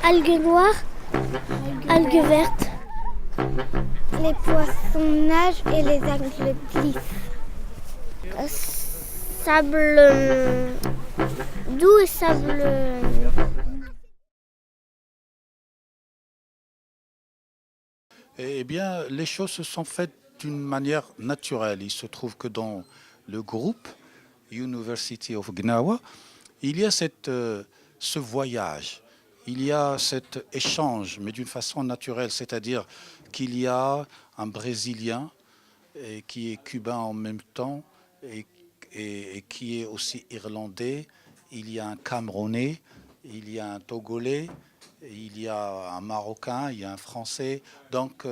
Algues noires, algues vertes. Les poissons nagent et les algues glissent. Sable doux et sable... Eh bien, les choses se sont faites d'une manière naturelle. Il se trouve que dans le groupe University of Gnawa, il y a ce voyage, il y a cet échange, mais d'une façon naturelle, c'est-à-dire qu'il y a un Brésilien qui est cubain en même temps et qui est aussi irlandais, il y a un Camerounais, il y a un Togolais, il y a un Marocain, il y a un Français. Donc,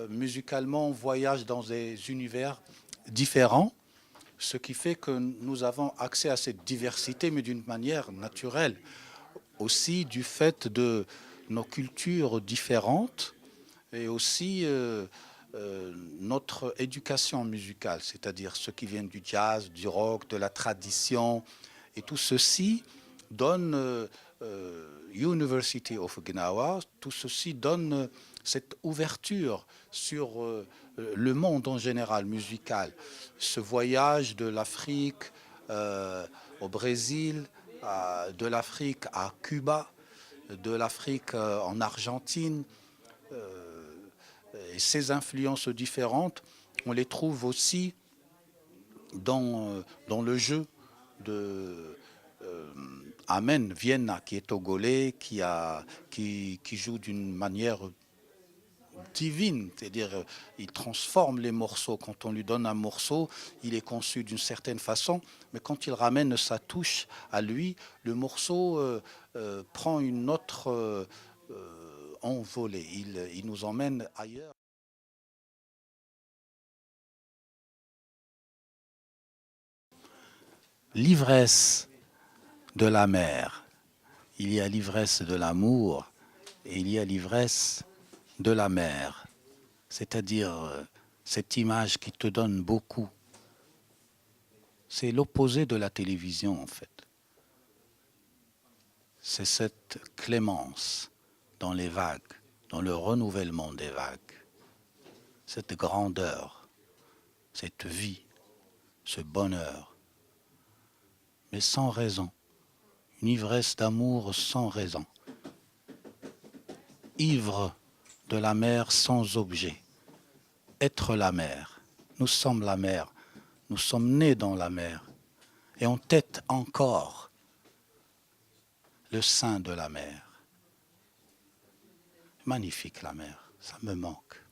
musicalement, on voyage dans des univers différents, ce qui fait que nous avons accès à cette diversité, mais d'une manière naturelle. Aussi du fait de nos cultures différentes et aussi notre éducation musicale, c'est-à-dire ceux qui viennent du jazz, du rock, de la tradition. Et tout ceci donne University of Gnawa, tout ceci donne cette ouverture sur le monde en général musical. Ce voyage de l'Afrique au Brésil, de l'Afrique à Cuba, de l'Afrique en Argentine, et ces influences différentes, on les trouve aussi dans le jeu de Amen Vienna, qui est togolais, qui joue d'une manière divine, c'est-à-dire il transforme les morceaux. Quand on lui donne un morceau, il est conçu d'une certaine façon, mais quand il ramène sa touche à lui, le morceau prend une autre envolée. Il nous emmène ailleurs. L'ivresse de la mer, il y a l'ivresse de l'amour et il y a l'ivresse de la mer, c'est-à-dire cette image qui te donne beaucoup. C'est l'opposé de la télévision en fait. C'est cette clémence dans les vagues, dans le renouvellement des vagues, cette grandeur, cette vie, ce bonheur, mais sans raison, une ivresse d'amour sans raison, ivre de la mer sans objet, être la mer. Nous sommes la mer, nous sommes nés dans la mer et on tête encore le sein de la mer. Magnifique la mer, ça me manque.